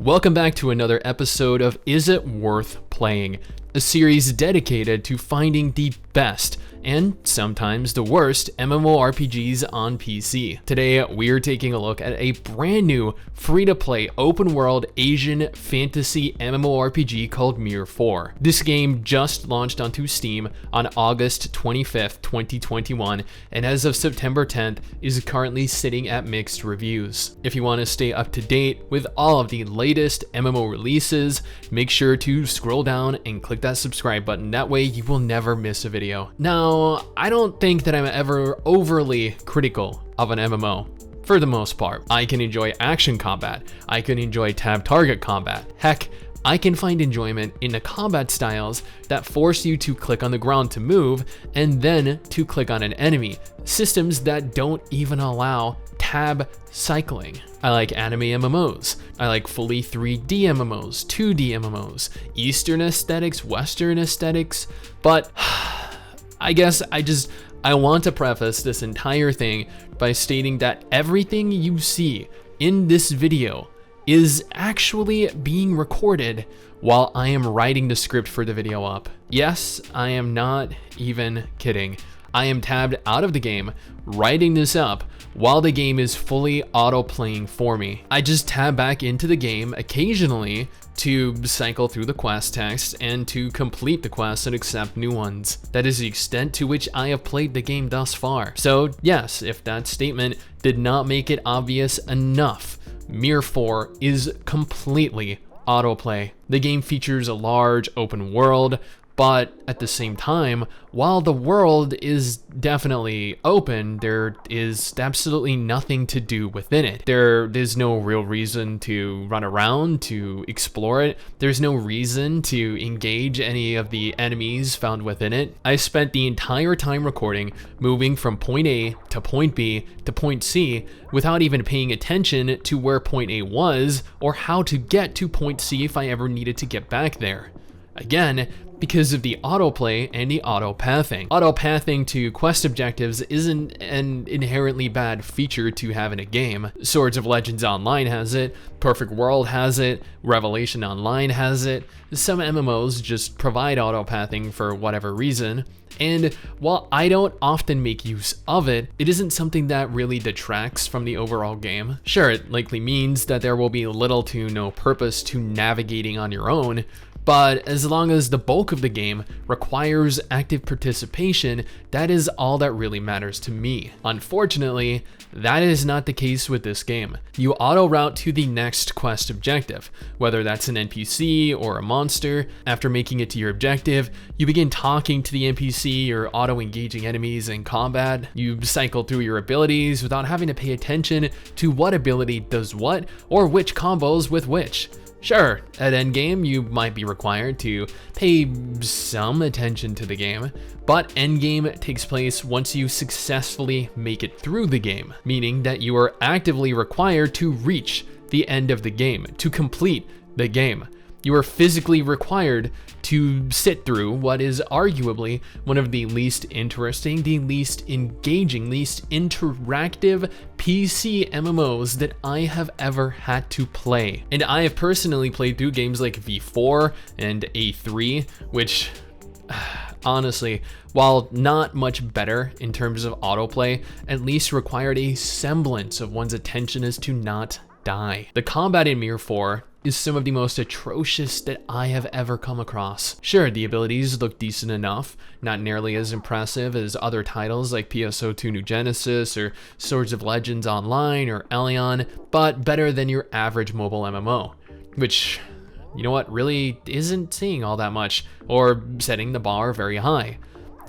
Welcome back to another episode of Is It Worth Playing? A series dedicated to finding the best and sometimes the worst MMORPGs on PC. Today, we're taking a look at a brand new free-to-play open-world Asian fantasy MMORPG called MIR4. This game just launched onto Steam on August 25th, 2021, and as of September 10th, is currently sitting at mixed reviews. If you want to stay up to date with all of the latest MMO releases, make sure to scroll down and click that subscribe button. That way you will never miss a video. Now, I don't think that I'm ever overly critical of an MMO. For the most part, I can enjoy action combat. I can enjoy tab target combat. Heck, I can find enjoyment in the combat styles that force you to click on the ground to move and then to click on an enemy. Systems that don't even allow tab cycling. I like anime MMOs. I like fully 3D MMOs, 2D MMOs, Eastern aesthetics, Western aesthetics, but I guess I want to preface this entire thing by stating that everything you see in this video is actually being recorded while I am writing the script for the video up. Yes, I am not even kidding. I am tabbed out of the game, writing this up while the game is fully auto-playing for me. I just tab back into the game occasionally to cycle through the quest text and to complete the quests and accept new ones. That is the extent to which I have played the game thus far. So yes, if that statement did not make it obvious enough, MIR4 is completely autoplay. The game features a large open world, but at the same time, while the world is definitely open, there is absolutely nothing to do within it. There is no real reason to run around, to explore it. There's no reason to engage any of the enemies found within it. I spent the entire time recording moving from point A to point B to point C without even paying attention to where point A was or how to get to point C if I ever needed to get back there. Again, because of the autoplay and the auto-pathing. Auto-pathing to quest objectives isn't an inherently bad feature to have in a game. Swords of Legends Online has it, Perfect World has it, Revelation Online has it. Some MMOs just provide auto-pathing for whatever reason. And while I don't often make use of it, it isn't something that really detracts from the overall game. Sure, it likely means that there will be little to no purpose to navigating on your own, but as long as the bulk of the game requires active participation, that is all that really matters to me. Unfortunately, that is not the case with this game. You auto-route to the next quest objective, whether that's an NPC or a monster. After making it to your objective, you begin talking to the NPC or auto-engaging enemies in combat. You cycle through your abilities without having to pay attention to what ability does what or which combos with which. Sure, at endgame, you might be required to pay some attention to the game, but endgame takes place once you successfully make it through the game, meaning that you are actively required to reach the end of the game, to complete the game. You are physically required to sit through what is arguably one of the least interesting, the least engaging, least interactive PC MMOs that I have ever had to play. And I have personally played through games like V4 and A3, which honestly, while not much better in terms of autoplay, at least required a semblance of one's attention as to not die. The combat in MIR4 is some of the most atrocious that I have ever come across. Sure, the abilities look decent enough, not nearly as impressive as other titles like PSO2 New Genesis or Swords of Legends Online or Elion, but better than your average mobile MMO, which, you know what, really isn't seeing all that much or setting the bar very high.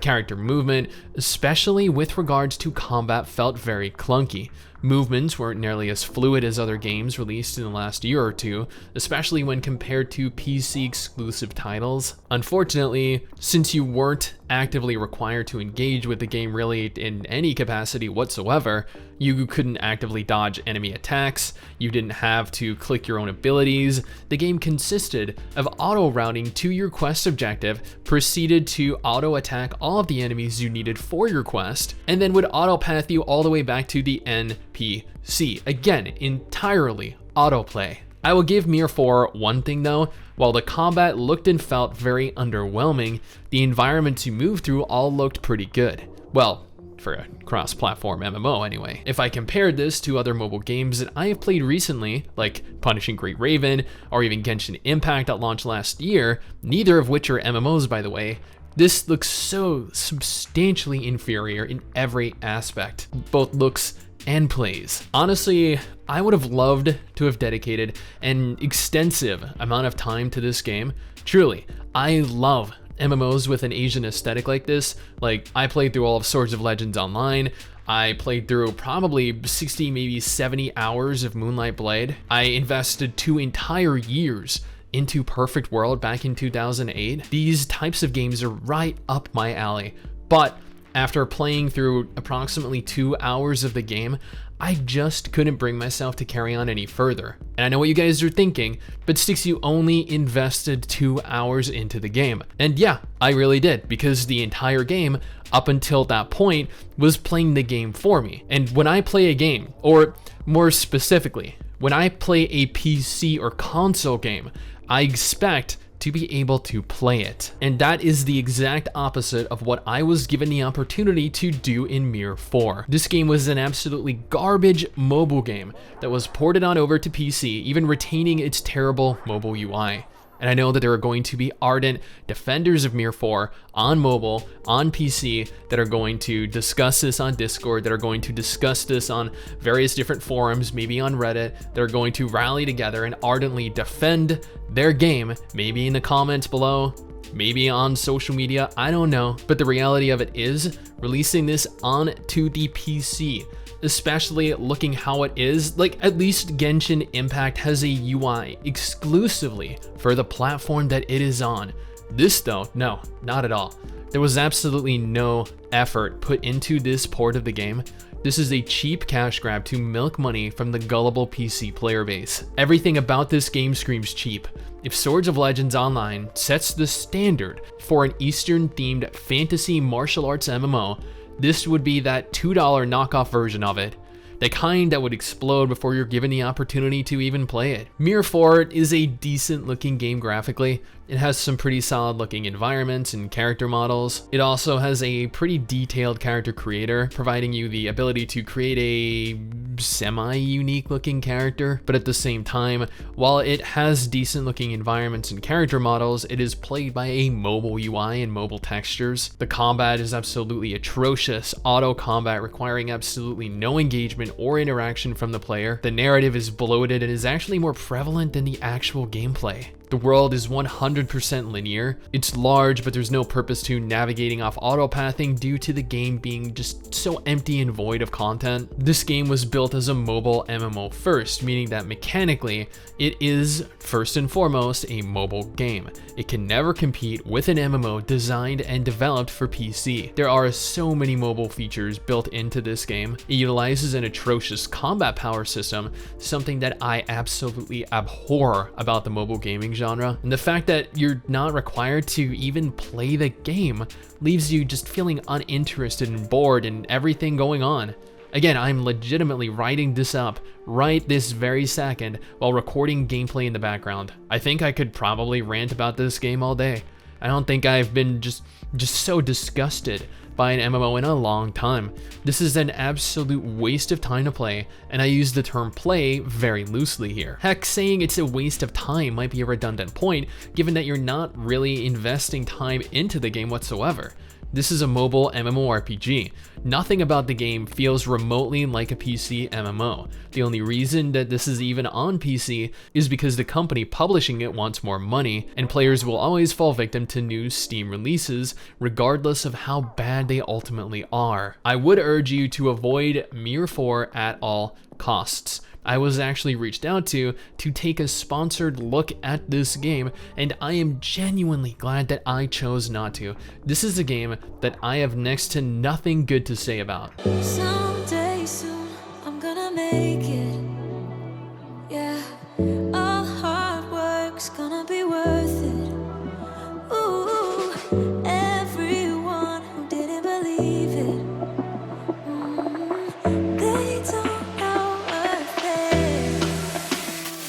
Character movement, especially with regards to combat, felt very clunky. Movements weren't nearly as fluid as other games released in the last year or two, especially when compared to PC exclusive titles. Unfortunately, since you weren't actively required to engage with the game really in any capacity whatsoever, you couldn't actively dodge enemy attacks, you didn't have to click your own abilities. The game consisted of auto-routing to your quest objective, proceeded to auto-attack all of the enemies you needed for your quest, and then would auto-path you all the way back to the NPC. Again, entirely autoplay. I will give MIR4 one thing though. While the combat looked and felt very underwhelming, the environments you moved through all looked pretty good. Well, for a cross-platform MMO anyway. If I compared this to other mobile games that I have played recently, like Punishing Great Raven, or even Genshin Impact that launched last year, neither of which are MMOs by the way, this looks so substantially inferior in every aspect, both looks and plays. Honestly, I would have loved to have dedicated an extensive amount of time to this game. Truly, I love MMOs with an Asian aesthetic like this. Like, I played through all of Swords of Legends Online. I played through probably 60, maybe 70 hours of Moonlight Blade. I invested 2 entire years into Perfect World back in 2008. These types of games are right up my alley. But after playing through approximately 2 hours of the game, I just couldn't bring myself to carry on any further. And I know what you guys are thinking, but Sticks, you only invested 2 hours into the game. And yeah, I really did, because the entire game up until that point was playing the game for me. And when I play a game, or more specifically, when I play a PC or console game, I expect to be able to play it. And that is the exact opposite of what I was given the opportunity to do in MIR4. This game was an absolutely garbage mobile game that was ported on over to PC, even retaining its terrible mobile UI. And I know that there are going to be ardent defenders of MIR4 on mobile, on PC, that are going to discuss this on Discord, that are going to discuss this on various different forums, maybe on Reddit, that are going to rally together and ardently defend their game, maybe in the comments below, maybe on social media, I don't know. But the reality of it is, releasing this onto the PC, especially looking how it is, like at least Genshin Impact has a UI exclusively for the platform that it is on. This though, no, not at all. There was absolutely no effort put into this port of the game. This is a cheap cash grab to milk money from the gullible PC player base. Everything about this game screams cheap. If Swords of Legends Online sets the standard for an Eastern-themed fantasy martial arts MMO, this would be that $2 knockoff version of it, the kind that would explode before you're given the opportunity to even play it. MIR4 is a decent looking game graphically. It has some pretty solid looking environments and character models. It also has a pretty detailed character creator, providing you the ability to create a semi-unique looking character. But at the same time, while it has decent looking environments and character models, it is played by a mobile UI and mobile textures. The combat is absolutely atrocious, auto combat requiring absolutely no engagement or interaction from the player. The narrative is bloated and is actually more prevalent than the actual gameplay. The world is 100% linear. It's large, but there's no purpose to navigating off autopathing due to the game being just so empty and void of content. This game was built as a mobile MMO first, meaning that mechanically, it is first and foremost a mobile game. It can never compete with an MMO designed and developed for PC. There are so many mobile features built into this game. It utilizes an atrocious combat power system, something that I absolutely abhor about the mobile gaming genre. And the fact that you're not required to even play the game leaves you just feeling uninterested and bored in everything going on. Again, I'm legitimately writing this up right this very second while recording gameplay in the background. I think I could probably rant about this game all day. I don't think I've been just so disgusted by an MMO in a long time. This is an absolute waste of time to play, and I use the term play very loosely here. Heck, saying it's a waste of time might be a redundant point, given that you're not really investing time into the game whatsoever. This is a mobile MMORPG. Nothing about the game feels remotely like a PC MMO. The only reason that this is even on PC is because the company publishing it wants more money, and players will always fall victim to new Steam releases, regardless of how bad they ultimately are. I would urge you to avoid MIR4 at all costs. I was actually reached out to take a sponsored look at this game, and I am genuinely glad that I chose not to. This is a game that I have next to nothing good to say about. Sometimes